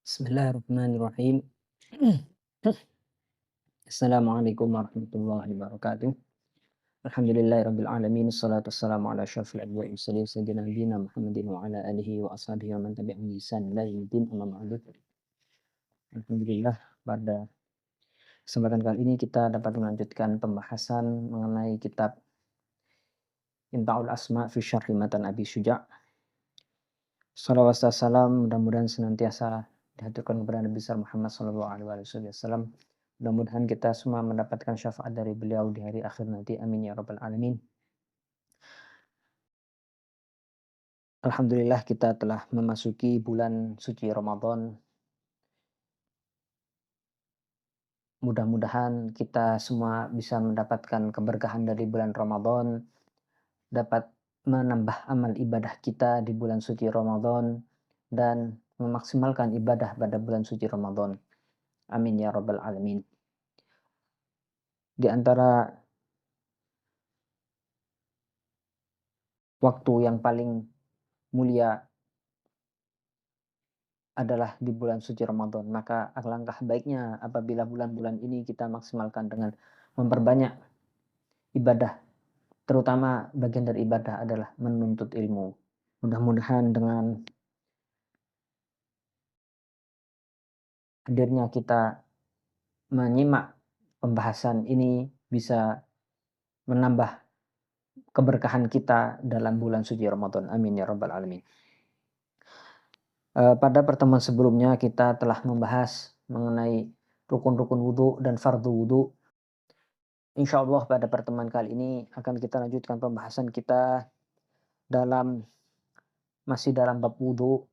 Bismillahirrahmanirrahim. Assalamualaikum warahmatullahi wabarakatuh. Alhamdulillahirabbil alamin, wassalatu wassalamu ala asyrofil anbiya'i wal mursalin sayyidina nabiyina Muhammadin wa ala alihi wa ashabihi wa man tabi'ahum bi ihsan ila yaumil amma ba'du. Alhamdulillah, pada kesempatan kali ini kita dapat melanjutkan pembahasan mengenai kitab Imta'ul Asma fi Syarhi Matan Abi Syuja'. Shalawat serta salam mudah-mudahan senantiasa dihaturkan kepada Nabi besar Muhammad sallallahu alaihi wasallam. Mudah-mudahan kita semua mendapatkan syafaat dari beliau di hari akhir nanti. Amin ya rabbal alamin. Alhamdulillah kita telah memasuki bulan suci Ramadan. Mudah-mudahan kita semua bisa mendapatkan keberkahan dari bulan Ramadan, dapat menambah amal ibadah kita di bulan suci Ramadan dan memaksimalkan ibadah pada bulan suci Ramadan. Amin ya rabbal alamin. Di antara waktu yang paling mulia adalah di bulan suci Ramadan. Maka alangkah baiknya apabila bulan-bulan ini kita maksimalkan dengan memperbanyak ibadah. Terutama bagian dari ibadah adalah menuntut ilmu. Mudah-mudahan dengan hadirnya kita menyimak pembahasan ini bisa menambah keberkahan kita dalam bulan suci Ramadan. Amin ya rabbal alamin. Pada pertemuan sebelumnya kita telah membahas mengenai rukun-rukun wudhu dan fardu wudhu. Insya Allah pada pertemuan kali ini akan kita lanjutkan pembahasan kita masih dalam bab wudhu.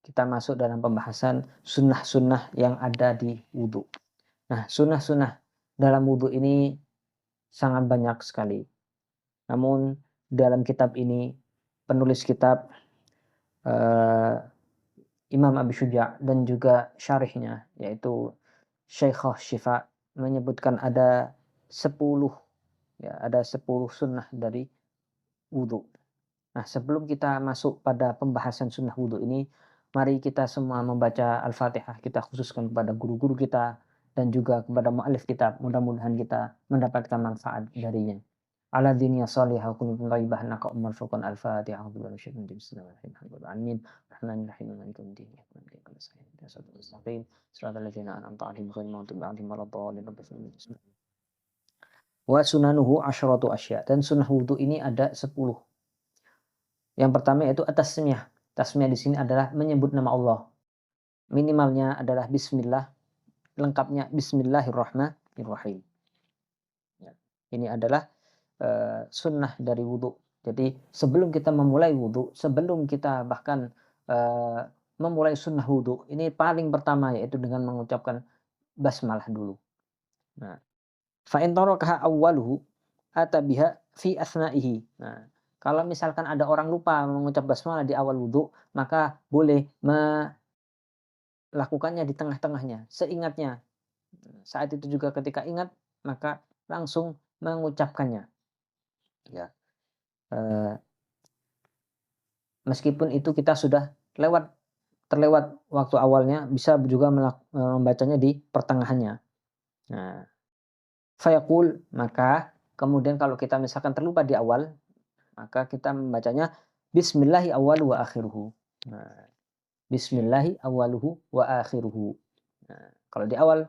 Kita masuk dalam pembahasan sunnah-sunnah yang ada di wudhu. Nah, sunnah-sunnah dalam wudhu ini sangat banyak sekali. Namun dalam kitab ini penulis kitab Imam Abi Syuja' dan juga syarihnya yaitu Syekhah Syifa menyebutkan ada 10 sunnah dari wudhu. Nah, sebelum kita masuk pada pembahasan sunnah wudhu ini, mari kita semua membaca Al-Fatihah. Kita khususkan kepada guru-guru kita dan juga kepada mu'alif kitab. Mudah-mudahan kita mendapatkan manfaat darinya. Ala diniya salihah kuntum thayyibah naka umar furqan Al-Fatihah. Bismillahirrahmanirrahim. Rahmanirrahim. Maliki yaumiddin. Wa sunanuhu asyratu asya. Dan sunnah wudhu ini ada 10. Yang pertama yaitu at-tasmiyah. Tasmiyah di sini adalah menyebut nama Allah. Minimalnya adalah bismillah, lengkapnya bismillahirrahmanirrahim. Ya. Ini adalah sunnah dari wudhu. Jadi sebelum kita memulai wudhu, sebelum kita bahkan memulai sunnah wudhu, ini paling pertama yaitu dengan mengucapkan basmalah dulu. Nah, fa in tarakaha awwaluhu atabiha fi asna'ihi. Nah, kalau misalkan ada orang lupa mengucap basmalah di awal wudhu, maka boleh melakukannya di tengah-tengahnya, seingatnya. Saat itu juga ketika ingat, maka langsung mengucapkannya. Ya. Meskipun itu kita sudah terlewat waktu awalnya, bisa juga membacanya di pertengahannya. Nah, fayaqul, maka kemudian kalau kita misalkan terlupa di awal, maka kita membacanya bismillahi awwaluhu wa akhiruhu. Nah, bismillahi awwaluhu wa akhiruhu. Nah, kalau di awal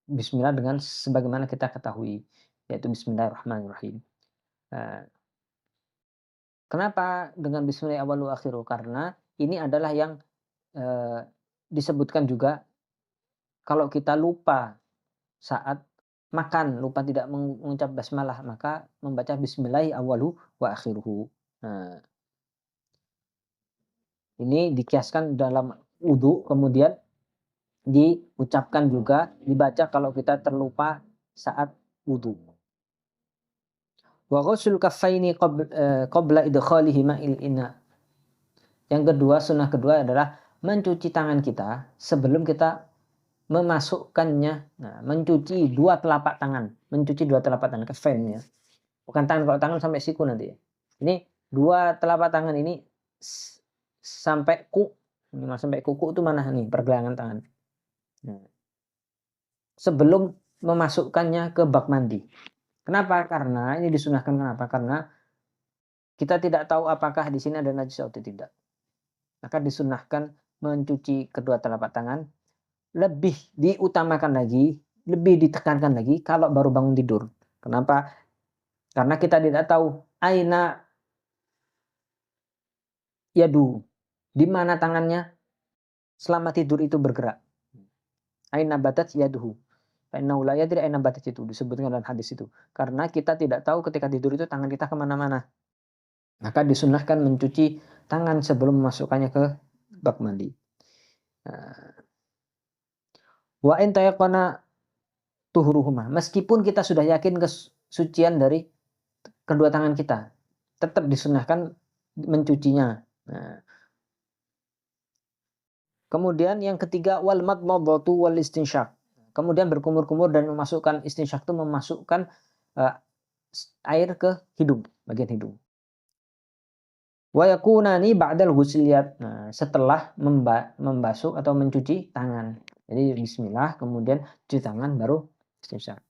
bismillah dengan sebagaimana kita ketahui, yaitu bismillahirrahmanirrahim. Nah, kenapa dengan bismillahi awwaluhu wa akhiruhu? Karena ini adalah yang disebutkan juga kalau kita lupa saat makan, lupa tidak mengucap basmalah, maka membaca bismillahi awwaluhu wa akhiruhu. Nah, ini dikiaskan dalam wudhu, kemudian diucapkan juga, dibaca kalau kita terlupa saat wudhu. Wa ghusl kaffaini qabla idkhalihi ma'il ina. Yang kedua, sunnah kedua adalah mencuci tangan kita sebelum kita memasukkannya. Nah, mencuci dua telapak tangan, kaffain ya. Bukan tangan, kalau tangan sampai siku nanti ya. Ini dua telapak tangan ini sampai minimal sampai kuku itu mana nih pergelangan tangan. Nah, sebelum memasukkannya ke bak mandi. Kenapa? Karena ini disunahkan kenapa? Karena kita tidak tahu apakah di sini ada najis atau tidak. Maka disunahkan mencuci kedua telapak tangan. Lebih diutamakan lagi, lebih ditekankan lagi kalau baru bangun tidur. Kenapa? Karena kita tidak tahu aina yadu, di mana tangannya selama tidur itu bergerak. Aina batat yaduhu. Fa'innahu la yadri aina batat itu disebutkan dalam hadis itu. Karena kita tidak tahu ketika tidur itu tangan kita kemana-mana. Maka disunahkan mencuci tangan sebelum memasukkannya ke bak mandi. Wa in tayaqana tuhuruhuma. Meskipun kita sudah yakin kesucian dari kedua tangan kita, tetap disunahkan mencucinya. Nah, kemudian yang ketiga wal madmadatu wal istinsyaq. Kemudian berkumur-kumur dan memasukkan istinsyaq itu memasukkan air ke hidung, bagian hidung. Wa yakunani ba'dal ghusliyat. Nah, setelah membasuh atau mencuci tangan. Jadi bismillah, kemudian cuci tangan baru istinsyaq.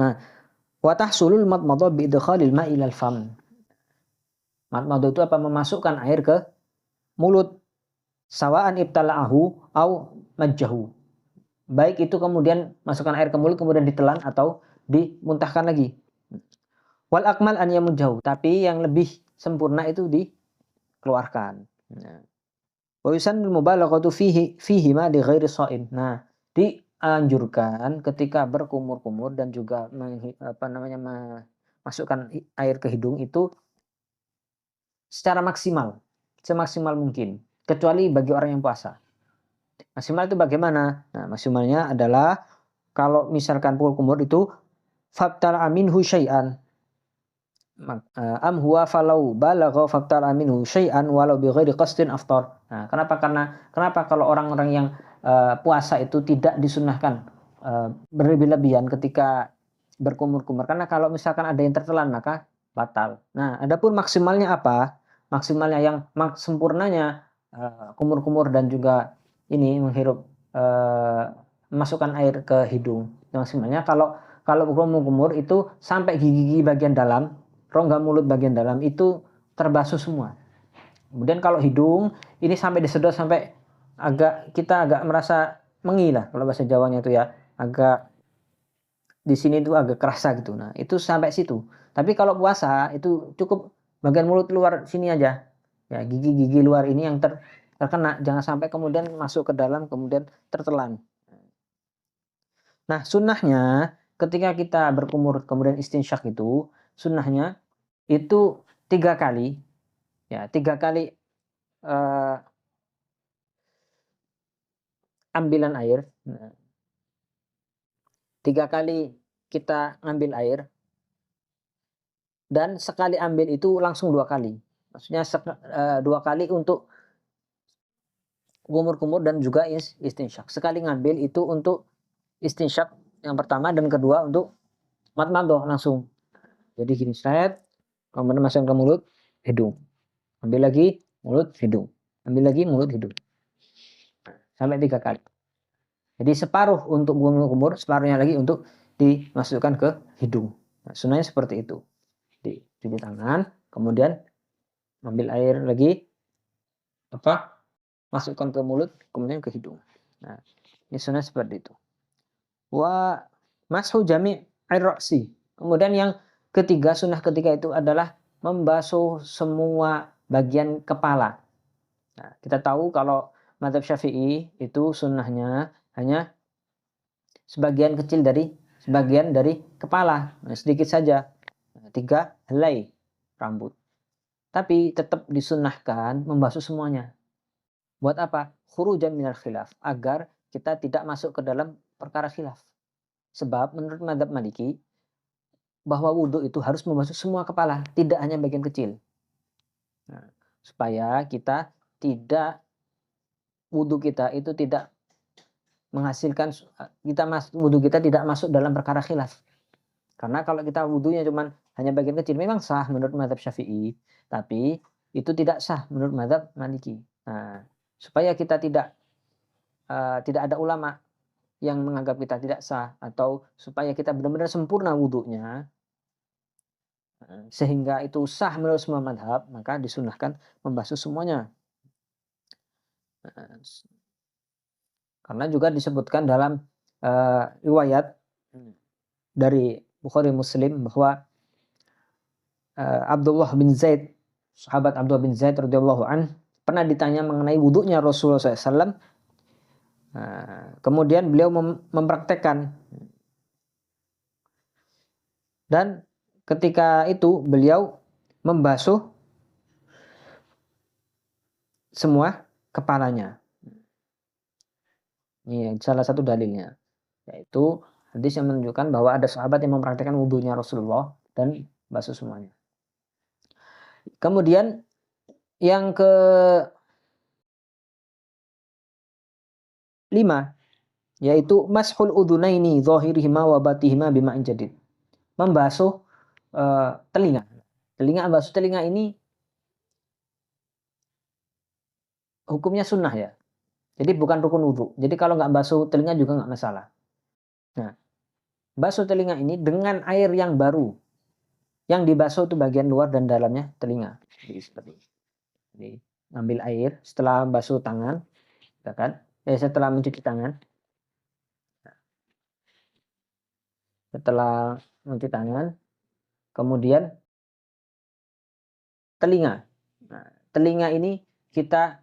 Nah, wa tahsulul madmadah bi idkhalil ma'i ilal fam. Madmadah itu apa? Memasukkan air ke mulut. Sawa'an ibtala'ahu au majjahu. Baik itu kemudian masukkan air ke mulut kemudian ditelan atau dimuntahkan lagi. Wal akmal an yamujjahu, tapi yang lebih sempurna itu dikeluarkan. Wa yusannul mubalaghatu fihi ma li ghairi shaim. Nah, dianjurkan ketika berkumur-kumur dan juga masukkan air ke hidung itu secara maksimal, semaksimal mungkin, kecuali bagi orang yang puasa. Maksimal itu bagaimana? Nah, maksimalnya adalah kalau misalkan kumur itu fabtala minhu syai'an am huwa falau balagha fabtala minhu syai'an walau bi ghairi qasdin aftar. Nah, kenapa kalau orang-orang yang puasa itu tidak disunahkan berlebih-lebihan ketika berkumur-kumur? Karena kalau misalkan ada yang tertelan maka batal. Nah, adapun maksimalnya apa? Maksimalnya yang sempurnanya kumur-kumur dan juga ini menghirup masukkan air ke hidung. Maksimalnya kalau kumur-kumur itu sampai gigi-gigi bagian dalam, rongga mulut bagian dalam itu terbasuh semua. Kemudian kalau hidung ini sampai disedot sampai kita agak merasa mengilah kalau bahasa Jawanya itu ya, agak di sini itu agak kerasa gitu. Nah, itu sampai situ. Tapi kalau puasa itu cukup bagian mulut luar sini aja. Ya, gigi-gigi luar ini yang terkena, jangan sampai kemudian masuk ke dalam kemudian tertelan. Nah, sunnahnya ketika kita berkumur kemudian istinsyak itu sunnahnya itu 3 kali, ya 3 kali ambilan air. Nah, 3 kali kita ngambil air dan sekali ambil itu langsung 2 kali. Maksudnya 2 kali untuk kumur-kumur dan juga istinsyak. Sekali ngambil itu untuk istinsyak yang pertama dan kedua untuk madmadah langsung. Jadi gini, kemudian masukkan ke mulut, hidung. Ambil lagi, mulut, hidung. Ambil lagi, mulut, hidung. Sampai 3 kali. Jadi separuh untuk kumur, separuhnya lagi untuk dimasukkan ke hidung. Nah, sunnahnya seperti itu. Cuci tangan, kemudian ambil air lagi, masukkan ke mulut, kemudian ke hidung. Nah, ini sunnah seperti itu. Wa mashu jami' ar-ra'si. Kemudian yang ketiga, sunnah ketiga itu adalah membasuh semua bagian kepala. Nah, kita tahu kalau mazhab Syafi'i itu sunnahnya hanya sebagian dari kepala, nah, sedikit saja, 3 helai rambut. Tapi tetap disunnahkan membasuh semuanya. Buat apa? Khurujan minal khilaf, agar kita tidak masuk ke dalam perkara khilaf. Sebab menurut mazhab Maliki bahwa wudhu itu harus membasuh semua kepala, tidak hanya bagian kecil. Nah, supaya kita tidak wudhu kita itu tidak menghasilkan wudhu kita tidak masuk dalam perkara khilaf. Karena kalau kita wudhunya cuman hanya bagian kecil memang sah menurut mazhab Syafi'i, tapi itu tidak sah menurut mazhab Maliki. Nah, supaya kita tidak ada ulama yang menganggap kita tidak sah, atau supaya kita benar-benar sempurna wudunya, sehingga itu sah menurut semua madhab, maka disunahkan membasuh semuanya. Karena juga disebutkan dalam riwayat dari Bukhari Muslim bahwa Abdullah bin Zaid, sahabat Abdullah bin Zaid radhiyallahu an, pernah ditanya mengenai wudunya Rasulullah SAW. Kemudian beliau mempraktekkan, dan ketika itu beliau membasuh semua kepalanya. Ini salah satu dalilnya, yaitu hadis yang menunjukkan bahwa ada sahabat yang mempraktekkan wudunya Rasulullah dan basuh semuanya. Kemudian yang ke-5 yaitu mashul udhunaini dhahirihima wa batihima bima'in jadid. Membasuh telinga. Membasuh telinga ini hukumnya sunnah ya. Jadi bukan rukun wudhu. Jadi kalau nggak basuh telinga juga nggak masalah. Nah, basuh telinga ini dengan air yang baru. Yang dibasuh itu bagian luar dan dalamnya telinga. Jadi seperti ini. Jadi ambil air setelah basuh tangan, ya kan? Setelah mencuci tangan. Setelah mencuci tangan, kemudian telinga. Nah, telinga ini kita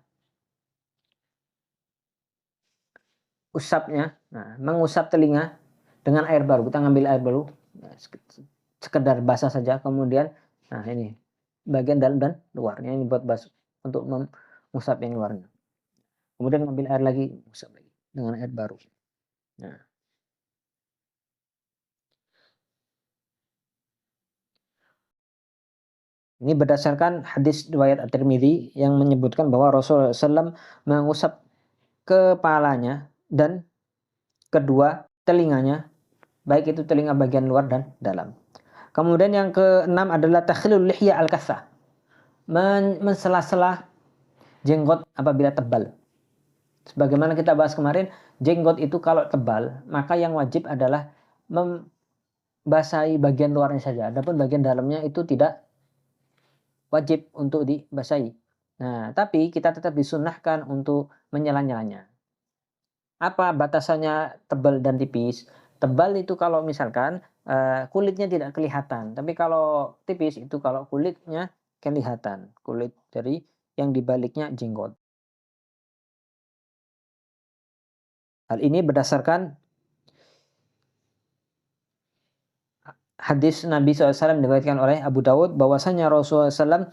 usapnya, mengusap telinga dengan air baru. Kita ngambil air baru, sekedar basah saja. Kemudian, ini bagian dalam dan luarnya, ini buat basuh untuk mengusap yang luarnya. Kemudian ngambil air lagi, usap lagi dengan air baru. Nah, ini berdasarkan hadis riwayat At-Tirmidzi yang menyebutkan bahwa Rasulullah SAW mengusap kepalanya dan kedua telinganya, baik itu telinga bagian luar dan dalam. Kemudian yang ke-6 adalah takhlilul lihya al-kathah, mensela-sela jenggot apabila tebal. Sebagaimana kita bahas kemarin, jenggot itu kalau tebal, maka yang wajib adalah membasahi bagian luarnya saja. Adapun bagian dalamnya itu tidak wajib untuk dibasahi. Nah, tapi kita tetap disunnahkan untuk menyela-nyelanya. Apa batasannya tebal dan tipis? Tebal itu kalau misalkan kulitnya tidak kelihatan, tapi kalau tipis itu kalau kulitnya kelihatan, kulit dari yang dibaliknya jenggot. Hal ini berdasarkan hadis Nabi SAW diriwayatkan oleh Abu Dawud bahwasanya Rasulullah SAW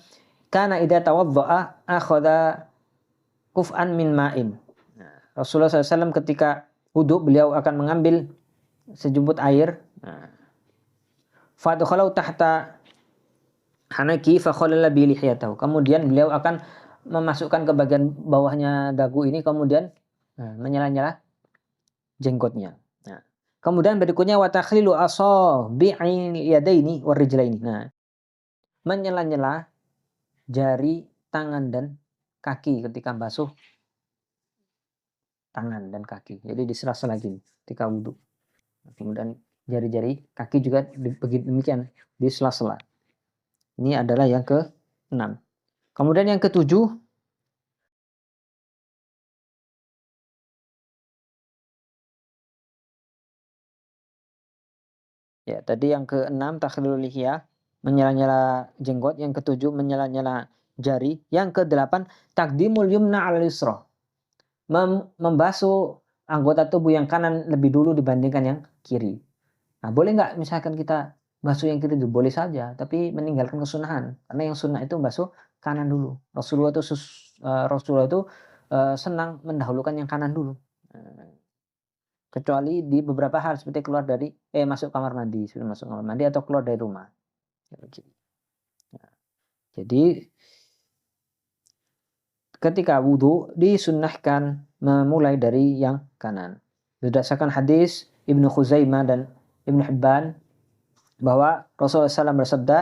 kana idza tawaddaa akhadha kuf'an min ma'in. Rasulullah SAW ketika wudhu beliau akan mengambil sejumput air. Fadkhalau tahta hanaki fakhalala bi lihiyatahu. Kemudian beliau akan memasukkan ke bagian bawahnya dagu ini, kemudian menyela-nyela jenggotnya. Kemudian berikutnya wa takhlilu asabi'il yadaini warijlaini. Menyela-nyela jari tangan dan kaki ketika basuh tangan dan kaki. Jadi disela-sela lagi ketika wudhu. Kemudian jari-jari kaki juga begitu demikian, disela-sela. Ini adalah yang ke-6. Kemudian yang ke-7, ya tadi yang ke-6 takhlilul lihya, menyela-nyela jenggot. Yang ke-7 menyela-nyela jari. Yang ke-8 taqdimul yumna 'alal yusra, membasuh anggota tubuh yang kanan lebih dulu dibandingkan yang kiri. Nah, boleh nggak misalkan kita basuh yang kiri dulu? Boleh saja, tapi meninggalkan kesunahan. Karena yang sunnah itu basuh kanan dulu. Rasulullah itu senang mendahulukan yang kanan dulu. Kecuali di beberapa hal seperti keluar dari masuk kamar mandi, sebelum masuk kamar mandi atau keluar dari rumah. Jadi ketika wudhu disunnahkan memulai dari yang kanan. Berdasarkan hadis Ibnu Khuzaimah dan Ibnu Hibban bahwa Rasulullah SAW bersabda,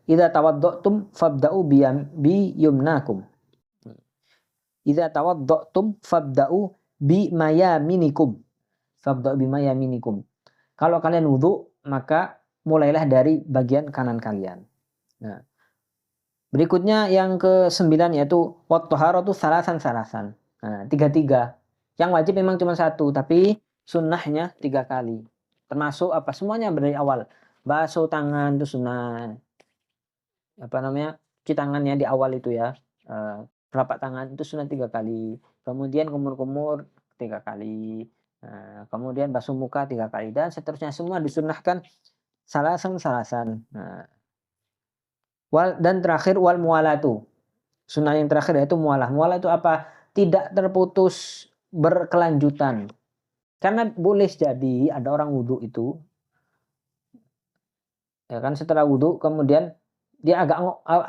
idza tawaddo'tum fabda'u bi yumnakum. idza tawadda'tum fabda'u bimayaminikum. Fabda'u bimayaminikum. Kalau kalian wudu, maka mulailah dari bagian kanan kalian. Nah, berikutnya yang ke-9 yaitu wat-thaharatu salasan. Nah, 3. Yang wajib memang cuma 1, tapi sunnahnya 3 kali. Termasuk apa? Semuanya dari awal. Basuh tangan itu sunnah. Apa namanya? Cuci tangannya di awal itu ya. Telapak tangan itu sunnah 3 kali. Kemudian kumur-kumur 3 kali. Kemudian basuh muka 3 kali dan seterusnya, semua disunnahkan salasan. Nah, dan terakhir wal muwalatu. Sunnah yang terakhir yaitu mualah. Mualah itu apa? Tidak terputus, berkelanjutan. Karena boleh jadi ada orang wudu itu, ya kan, setelah wudu kemudian dia agak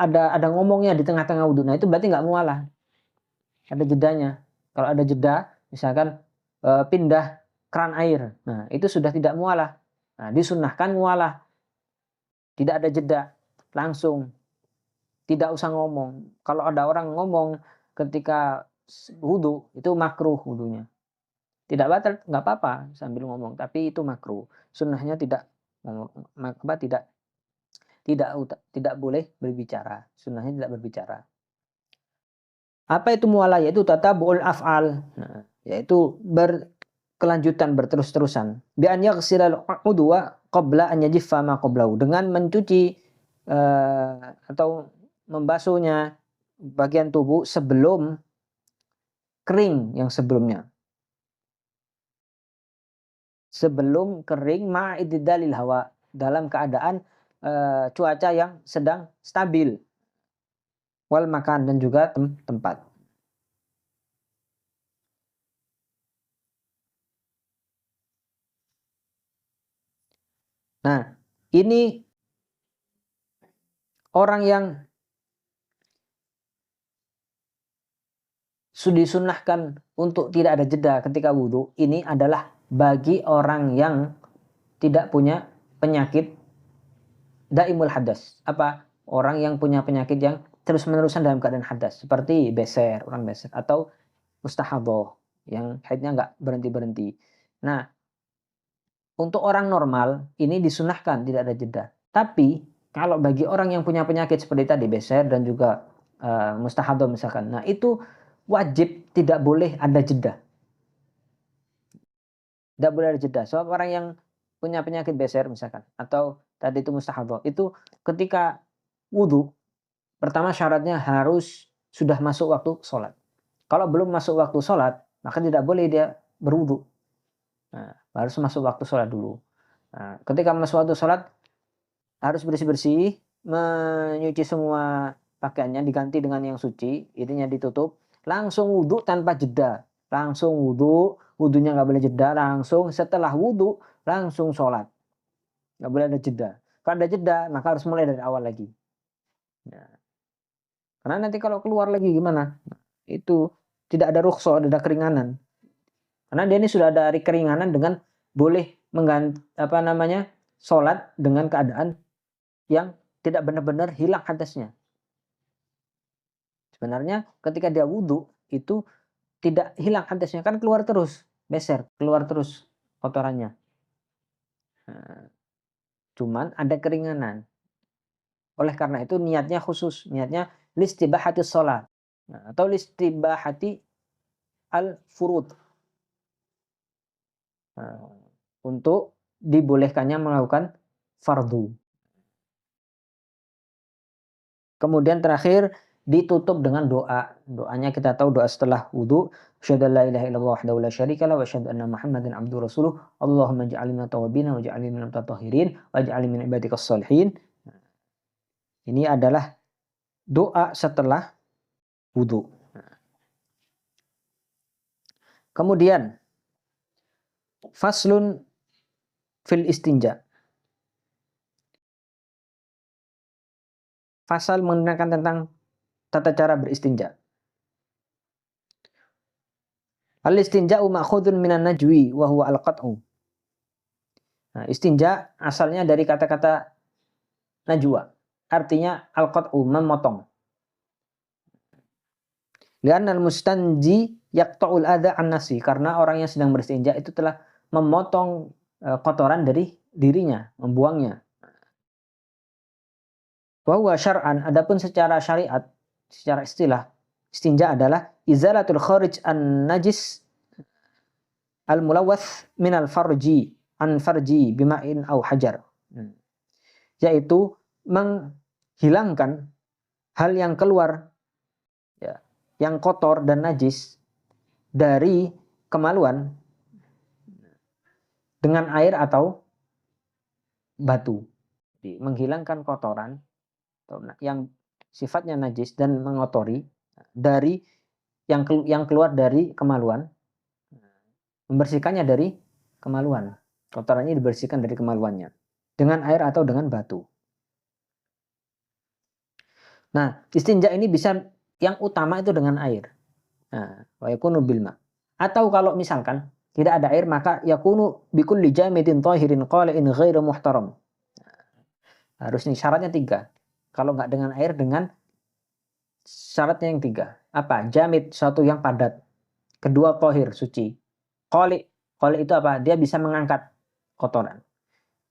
ada ngomongnya di tengah-tengah wudu. Nah, itu berarti nggak mualah. Ada jedanya. Kalau ada jeda, misalkan pindah keran air. Nah, itu sudah tidak mualah. Nah, disunnahkan mualah. Tidak ada jeda, langsung. Tidak usah ngomong. Kalau ada orang ngomong ketika wudu, itu makruh wudunya. Tidak batal, nggak apa-apa sambil ngomong, tapi itu makruh. Sunnahnya tidak tidak boleh berbicara. Sunnahnya tidak berbicara. Apa itu mualah? Yaitu tatabu'ul af'al. Nah, yaitu berkelanjutan, berterus-terusan. Bi an yaghsilal udwa qabla an yajiffa ma qablahu. Dengan mencuci atau membasuhnya bagian tubuh sebelum kering yang sebelumnya. Sebelum kering ma'ididalil hawa, dalam keadaan cuaca yang sedang stabil. Wal makan, dan juga tempat. Nah, ini orang yang disunnahkan untuk tidak ada jeda ketika wudhu, ini adalah bagi orang yang tidak punya penyakit daimul hadas. Apa? Orang yang punya penyakit yang terus-menerusan dalam keadaan hadas, seperti orang beser, atau mustahadah yang haidnya nggak berhenti-berhenti. Nah, untuk orang normal ini disunahkan tidak ada jeda. Tapi kalau bagi orang yang punya penyakit seperti tadi beser dan juga mustahadah misalkan, nah itu wajib tidak boleh ada jeda. Tidak boleh ada jeda. Sebab orang yang punya penyakit beser misalkan, atau tadi itu mustahadah, itu ketika wudhu, pertama syaratnya harus sudah masuk waktu sholat. Kalau belum masuk waktu sholat, maka tidak boleh dia berwudhu. Nah, harus masuk waktu sholat dulu. Nah, ketika masuk waktu sholat, harus bersih-bersih, menyuci semua pakaiannya, diganti dengan yang suci, ininya ditutup, langsung wudhu tanpa jeda. Langsung wudhu, wudhunya nggak boleh jeda, langsung setelah wudhu, langsung sholat. Nggak boleh ada jeda. Kalau ada jeda, maka harus mulai dari awal lagi. Nah, karena nanti kalau keluar lagi gimana? Nah, itu tidak ada rukhsah, ada keringanan. Karena dia ini sudah ada keringanan dengan boleh mengganti sholat dengan keadaan yang tidak benar-benar hilang hadasnya. Sebenarnya ketika dia wudhu itu tidak hilang hadasnya, kan keluar terus, beser, keluar terus kotorannya. Nah, cuman ada keringanan. Oleh karena itu niatnya khusus, niatnya listibahati sholat, atau listibahati al-furud. Untuk dibolehkannya melakukan fardu. Kemudian terakhir ditutup dengan doa. Doanya kita tahu doa setelah wudu. Asyhadu an la ilaha illallah wahdahu la syarika lah wa asyhadu anna Muhammadan abduhu rasuluh. Allahumma ij'alni minat tawwabin waj'alni minal mutatahhirin waj'alni min ibadikas shalihin. Ini adalah doa setelah wudu. Kemudian faslun fil istinja. Fasal menerangkan tentang tata cara beristinja. Al-istinja'u ma'khudun minan najwi wa huwa al-qat'u. Nah, istinja asalnya dari kata-kata najwa. Artinya al-qat'u, memotong. Li'annal mustanji yaqta'ul adza an nafsi, karena orang yang sedang beristinja itu telah memotong kotoran dari dirinya, membuangnya. Wa huwa syar'an, adapun secara syariat, secara istilah, istinja adalah izalatul kharij an najis al mulawwath min al farji an farji bima'in au hajar. Yaitu menghilangkan hal yang keluar, ya, yang kotor dan najis dari kemaluan dengan air atau batu. Jadi, menghilangkan kotoran yang sifatnya najis dan mengotori dari yang keluar dari kemaluan, membersihkannya dari kemaluan. Kotorannya dibersihkan dari kemaluannya dengan air atau dengan batu. Nah, istinja ini bisa yang utama itu dengan air. Nah, wa yakunu bil ma. Atau kalau misalkan tidak ada air, maka yakunu bikulli jamidin tahirin qali'in ghairu muhtaram. Harus nih syaratnya 3. Kalau nggak dengan air, dengan syaratnya yang 3. Apa? Jamid, suatu yang padat. Kedua, tahir, suci. Qali itu apa? Dia bisa mengangkat kotoran.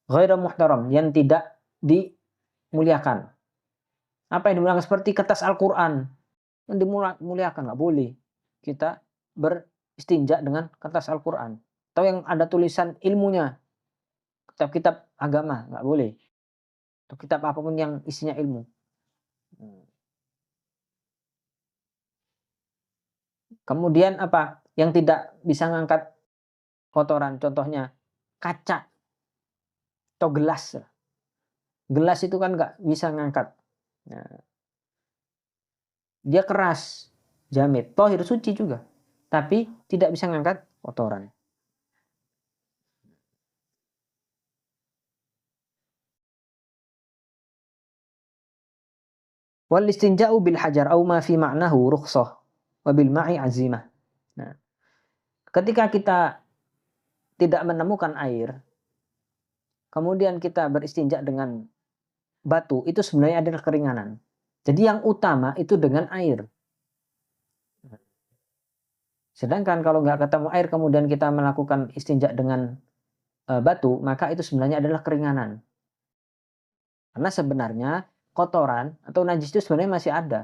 Ghairu muhtaram, yang tidak dimuliakan. Apa yang dimuliakan? Seperti kertas Al-Quran. Yang dimuliakan, nggak boleh kita beristinja dengan kertas Al-Quran. Atau yang ada tulisan ilmunya, kitab-kitab agama, nggak boleh. Atau kitab apapun yang isinya ilmu. Kemudian apa? Yang tidak bisa ngangkat kotoran, contohnya kaca atau gelas. Gelas itu kan nggak bisa ngangkat. Nah, dia keras, jamid, tohir, suci juga, tapi tidak bisa ngangkat kotoran. Wal istinja'u bil hajar au ma fi ma'nahu rukhsah wa bil ma'i azimah. Nah, ketika kita tidak menemukan air, kemudian kita beristinja dengan batu, itu sebenarnya adalah keringanan. Jadi yang utama itu dengan air. Sedangkan kalau nggak ketemu air kemudian kita melakukan istinja dengan batu, maka itu sebenarnya adalah keringanan. Karena sebenarnya kotoran atau najis itu sebenarnya masih ada.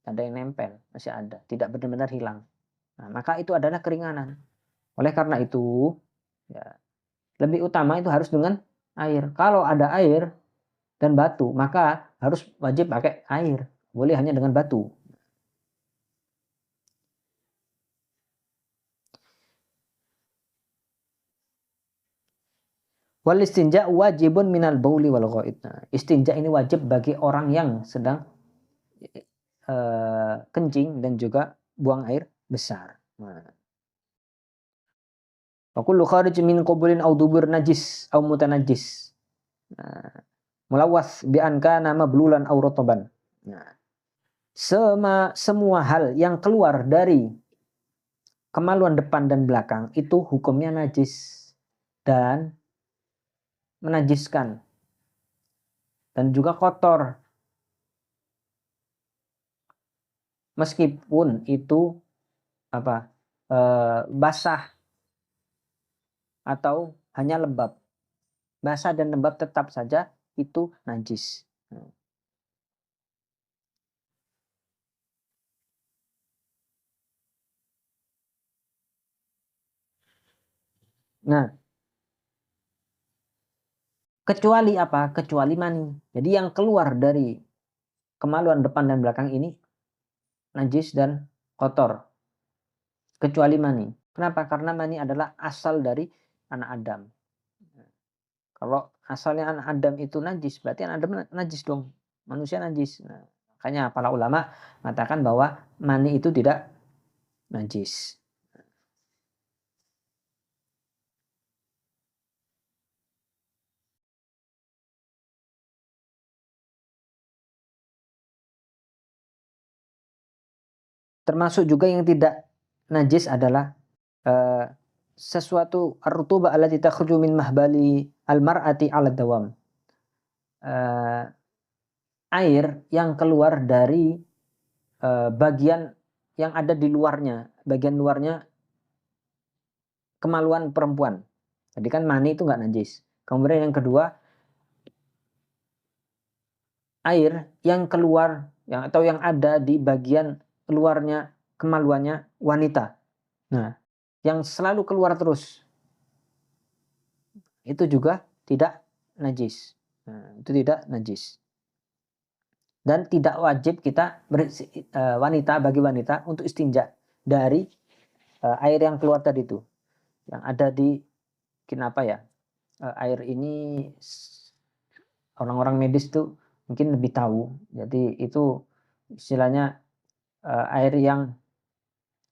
Ada yang nempel, masih ada. Tidak benar-benar hilang. Nah, maka itu adalah keringanan. Oleh karena itu, ya, lebih utama itu harus dengan air. Kalau ada air dan batu, maka harus wajib pakai air. Boleh hanya dengan batu. Wal istinja wajibun minal bauli wal ghaid. Nah, istinja ini wajib bagi orang yang sedang kencing dan juga buang air besar. Wa kullu kharij min qubulin aw dubur najis aw mutanajjis. Mulawwath bi an kana mablulan aw rataban. Nah, semua hal yang keluar dari kemaluan depan dan belakang itu hukumnya najis dan menajiskan dan juga kotor, meskipun itu apa basah atau hanya lembab. Basah dan lembab tetap saja itu najis. Nah, kecuali apa? Kecuali mani. Jadi yang keluar dari kemaluan depan dan belakang ini najis dan kotor. Kecuali mani. Kenapa? Karena mani adalah asal dari anak Adam. Kalau asalnya anak Adam itu najis, berarti anak Adam najis dong. Manusia najis. Nah, makanya para ulama mengatakan bahwa mani itu tidak najis. Termasuk juga yang tidak najis adalah sesuatu ar-rutubah allati takhruju min mahbali al-mar'ati 'ala dawam. Air yang keluar dari bagian yang ada di luarnya, bagian luarnya kemaluan perempuan. Jadi kan mani itu nggak najis. Kemudian yang kedua, air yang keluar atau yang ada di bagian luarnya kemaluannya wanita. Nah, yang selalu keluar terus itu juga tidak najis. Nah, itu tidak najis. Dan tidak wajib kita bagi wanita untuk istinja dari air yang keluar tadi itu. Yang ada di kenapa ya? Air ini orang-orang medis tuh mungkin lebih tahu. Jadi itu istilahnya air yang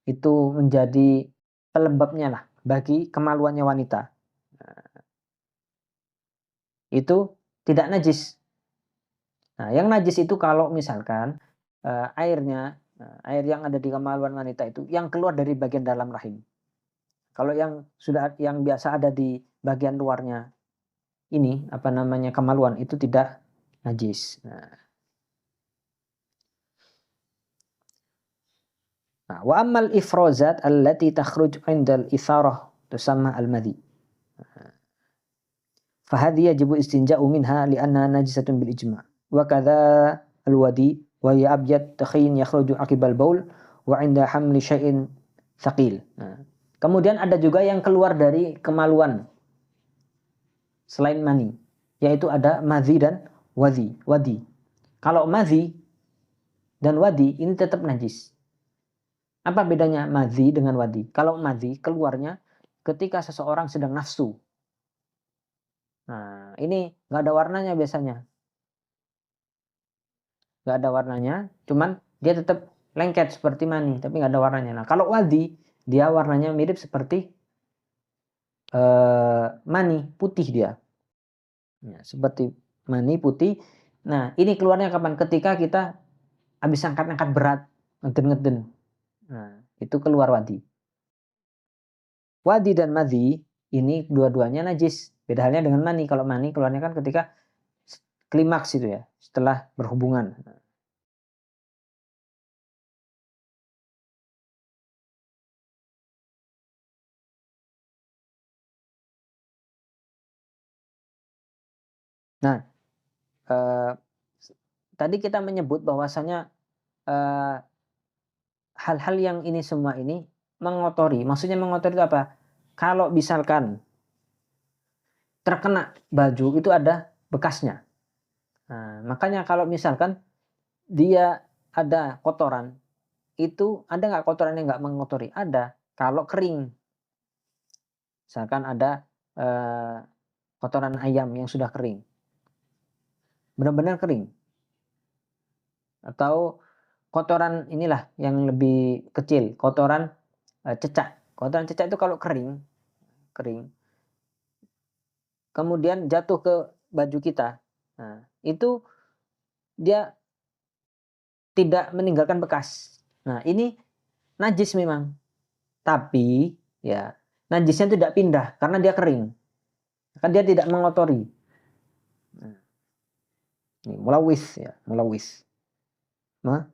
itu menjadi pelembabnya lah bagi kemaluannya wanita. Itu tidak najis. Nah, yang najis itu kalau misalkan air yang ada di kemaluan wanita itu yang keluar dari bagian dalam rahim. Kalau yang biasa ada di bagian luarnya ini kemaluan itu tidak najis. Nah, wa ammal ifrozat allati takhruj 'inda al-itharah tusamma al-madhi. Fahadhi yajibu istinja'u minha li'annaha najisatun bil ijma'. Wa kadza al-wadi wa hiya abyad takhin yakhruju aqibal baul wa 'inda hamli syai'in thaqil. Kemudian ada juga yang keluar dari kemaluan selain mani, yaitu ada madhi dan wadi. Kalau madhi dan wadi ini tetap najis. Apa bedanya madhi dengan wadi? Kalau madhi keluarnya ketika seseorang sedang nafsu. Nah, ini nggak ada warnanya biasanya. Nggak ada warnanya, cuman dia tetap lengket seperti mani, tapi nggak ada warnanya. Nah, kalau wadi, dia warnanya mirip seperti mani, putih dia. Ya, seperti mani putih. Nah, ini keluarnya kapan? Ketika kita habis angkat-angkat berat, ngeden-ngeden. Nah, itu keluar wadi. Wadi dan madhi ini dua-duanya najis. Beda halnya dengan mani. Kalau mani keluarnya kan ketika klimaks itu ya, setelah berhubungan. Nah, eh, tadi kita menyebut bahwasanya hal-hal yang ini semua ini mengotori. Maksudnya mengotori itu apa? Kalau misalkan terkena baju itu ada bekasnya. Nah, makanya kalau misalkan dia ada kotoran, itu ada nggak kotoran yang nggak mengotori? Ada. Kalau kering, misalkan ada kotoran ayam yang sudah kering, benar-benar kering, atau kotoran inilah yang lebih kecil, kotoran cecak. Kotoran cecak itu kalau kering, kemudian jatuh ke baju kita, nah, itu dia tidak meninggalkan bekas. Nah, ini najis memang, tapi ya najisnya tidak pindah karena dia kering, kan dia tidak mengotori. Nah, ini mulawis ya, mulawis,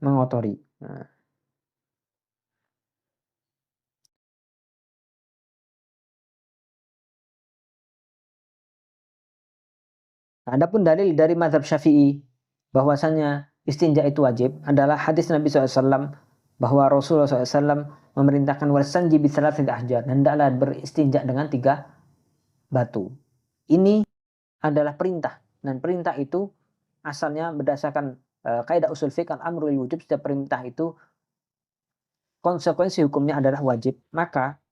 mengotori. Nah, adapun dalil dari mazhab Syafi'i bahwasanya istinja itu wajib adalah hadis Nabi SAW bahwa Rasulullah SAW memerintahkan wasanji bi thalathati ahjar, hendaklah beristinja dengan 3 batu. Ini adalah perintah, dan perintah itu asalnya berdasarkan kaidah usul fiqh al-amru lil wujub. Setiap perintah itu konsekuensi hukumnya adalah wajib. Maka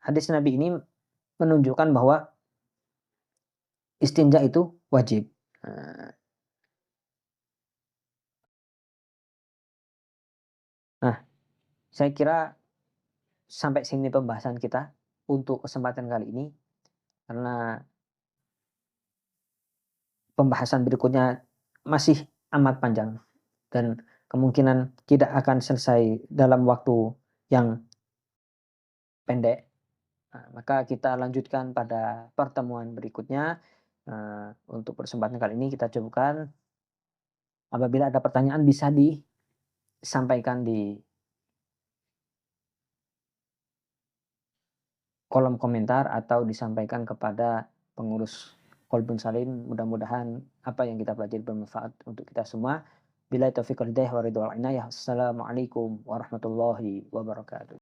hadis Nabi ini menunjukkan bahwa istinja itu wajib. Nah, saya kira sampai sini pembahasan kita untuk kesempatan kali ini, karena pembahasan berikutnya masih amat panjang dan kemungkinan tidak akan selesai dalam waktu yang pendek. Nah, maka kita lanjutkan pada pertemuan berikutnya. Untuk kesempatan kali ini kita cukupkan. Apabila ada pertanyaan bisa sampaikan di kolom komentar atau disampaikan kepada pengurus Qalbun Salim. Mudah-mudahan apa yang kita pelajari bermanfaat untuk kita semua. Billahi taufiq wal hidayah wa ridwal inayah. Assalamualaikum warahmatullahi wabarakatuh.